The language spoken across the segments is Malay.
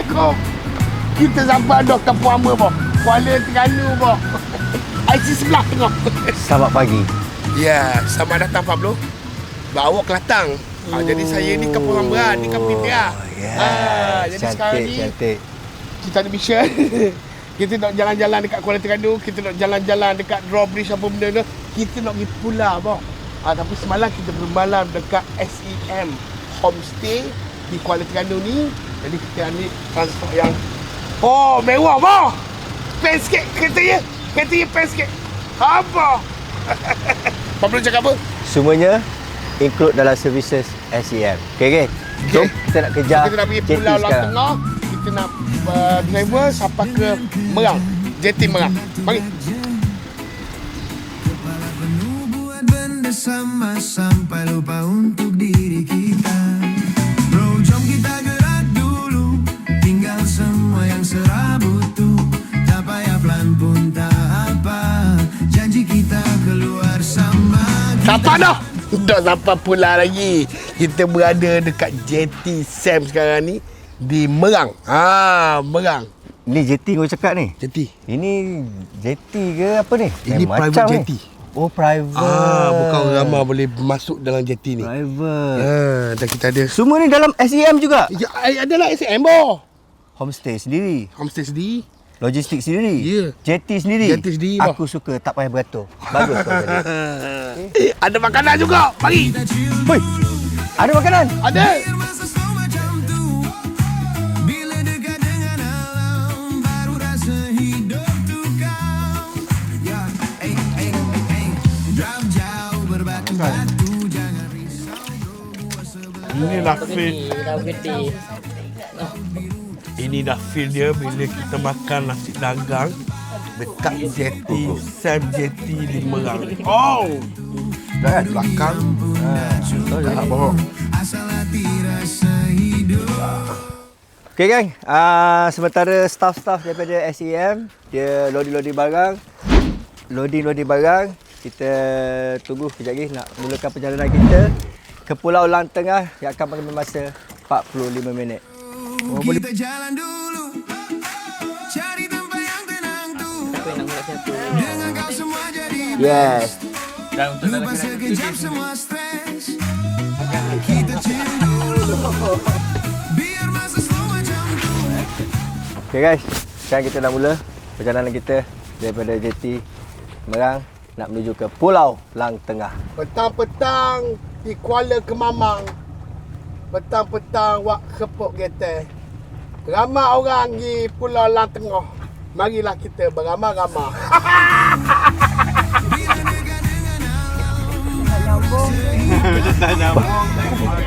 Assalamualaikum. Kita sampai dah Kampung Amba, boh. Kuala Terengganu, boh. IC sebelah tengah. Selamat pagi. Ya, selamat datang Pablo. Bawa Kelantan. Jadi saya ni Kampung Amba, ni Kampung India. Jadi cantik, sekarang ni cantik. kita ada mission. Kita nak jalan-jalan dekat Kuala Terengganu, kita nak jalan-jalan dekat drawbridge apa benda tu. Kita nak pergi pulau, boh. Tapi semalam kita bermalam dekat SEM Homestay di Kuala Terengganu ni. Jadi kita ambil transport yang mewah, boh. Pen sikit kereta pen sikit. Apa? Pablo cakap apa? Semuanya include dalam services SEM. Okey. Jom kita nak kejar. Kita nak pergi Pulau Lang Tengah. Kita nak driver sampai ke Merang. Jeti Merang. Mari. Kepala penuh buat benda sama sampai lupa untuk diri kita. Bro, jom kita gerak dulu. Tinggal semua yang serabut tu. Tak payah pelan pun tak apa. Janji kita keluar sama. Sampai dah. Dah sampai pulau lagi. Kita berada dekat Jeti Sam sekarang ni di Merang. Merang. Ni jeti kau cakap ni? Jeti. Ini jeti ke apa ni? Ini private jeti. Oh, private. Bukan orang ramai boleh masuk dalam jeti ni. Private. Dan kita ada Semua ni dalam SEM juga? Ya, adalah SM boh. Homestay sendiri. Homestay sendiri. Logistik sendiri. Ya. Jeti sendiri. Jeti sendiri, bang. Aku suka tak payah beratur. Bagus kau tadi. Ada makanan juga. Mari. Hoi. Ada makanan? Ada. Masa slow macam tu. Bila dekat dengan alam, baru rasa hidup tu kau. Ya, drive jauh berbatu-batu, jangan risau bro, buat sebelah. Ini dah feel. Dah gede. Ini dah feel dia bila kita makan nasi dagang dekat jeti Sam Jeti di Merang. Dah belakang. Dah bohong. Asal hati rasa hidup. Okey gang, sementara staff-staff daripada SEM dia loading barang. Loading barang. Kita tunggu kejap lagi nak mulakan perjalanan kita ke Pulau Lang Tengah yang akan mengambil masa 45 minit. Kita jalan dulu. Cari tempat yang tenang tu. Siapa yang nak mula siapa? Dengan kau semua jadi Yes. Dan untuk lupa sekejap semua stres. Kita chill dulu. Biar masa slow macam tu. Okey guys, sekarang kita dah mula perjalanan kita daripada Jeti Merang nak menuju ke Pulau Lang Tengah. Petang-petang di Kuala Kemamang. Petang-petang wak kepuk getah. Ramai orang di Pulau Lang Tengah. Marilah kita beramai-ramai.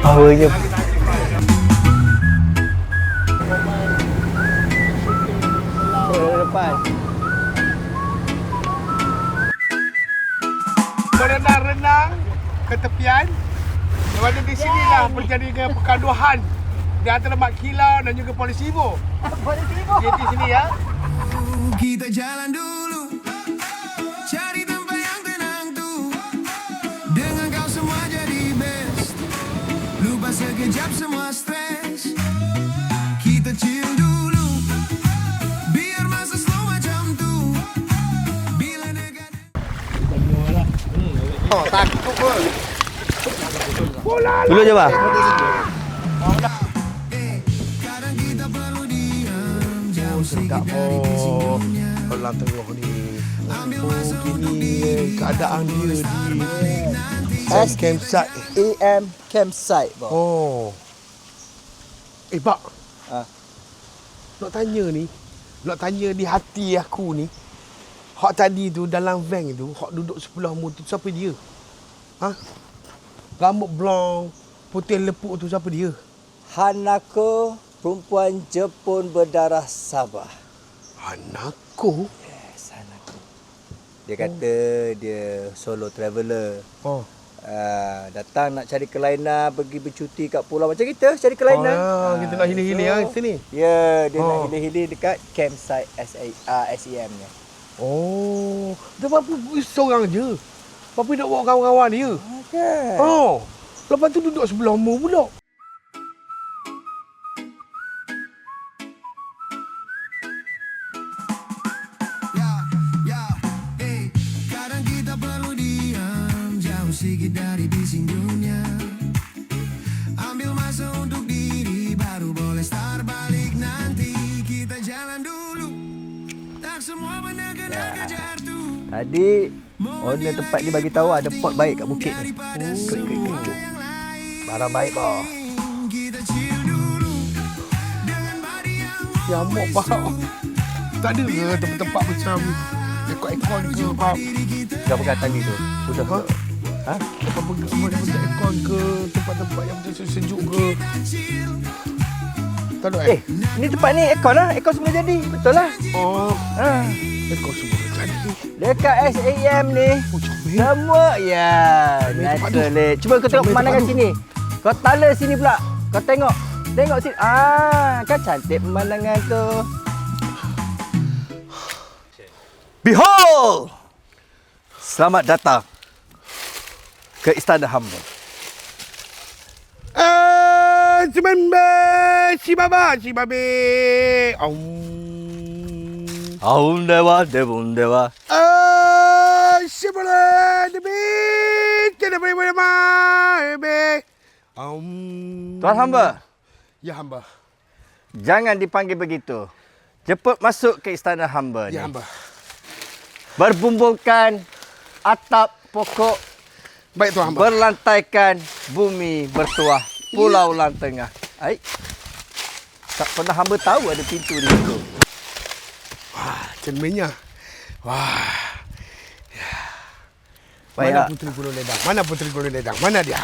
Powernya. Depan. Berenang-renang ke tepian. Kerana di sinilah berjadinya pergaduhan di antara Mak Kilau dan juga Polisi Ibu. Polisi Ibu. Di sini ya. Kita jalan dulu. Cari tempat yang tenang tu. Dengan kau semua jadi best. Lupa sekejap semua stres. Kita chill dulu. Biar masa slow macam tu. Bila dekat. Takut pun. Dulu je bang. Kadang kita perlu diam. Jauh Sedap sikit dari bising. Pulau Tengah ni. Gini keadaan dia di campsite. AM campsite bang. Pak. Ah. Nak tanya di hati aku ni. Hak tadi tu dalam van tu, hak duduk sebelah mu tu siapa dia? Rambut blond, putih lepuk tu siapa dia? Hanako, perempuan Jepun berdarah Sabah. Hanako? Yes, Hanako. Dia kata dia solo traveller. Datang nak cari kelainan, pergi bercuti kat pulau macam kita, cari kelainan. Kita nak healing-healing sini. Ya, dia nak healing-healing dekat campsite SEM ni. Dia apa seorang je. Papi nak bawa kawan-kawan dia. Kan? Lepas tu duduk sebelah mu pula. jadi bising dunia. Ambil masa untuk diri, baru boleh start balik nanti. Kita jalan dulu, tak semua benda kena kejar tuh. Tadi owner tempat ni bagi tahu ada pot baik kat bukit ni. Barang baik boh. Kita chill dulu dengan body yang Nyamuk bau. Tak ada ke tempat-tempat macam ekor-ekor ke bau? Kau pegang tali tu. Sudah. Ha? Tempat ekor ke tempat-tempat yang macam sejuk ke? Tak ada Ni tempat ni aircon lah. Aircon semua jadi. Betul lah. Oh, Ha. ekor semua jadi. Dekat SAM ni Oh, comel. semua ya natural. Cuba kau tengok pemandangan sini. Kau tala sini pula. Kau tengok. Tengok sini. Kan cantik pemandangan tu. Behold! Selamat datang ke Istana Hamba. Si babe. Aum dewa devun dewa. Si boleh demi tidak boleh mabe. Tuan hamba, Ya hamba. jangan dipanggil begitu. Cepat masuk ke Istana Hamba ni. Ya hamba. Berbumbungkan atap pokok, Baik tuan hamba. berlantaikan bumi bertuah pulau lantengah. Ai. Tak pernah hamba tahu ada pintu di situ. Wah, cerminnya. Wah. Baik. Mana puteri Gunung Ledang? Mana puteri Gunung Ledang? Mana dia?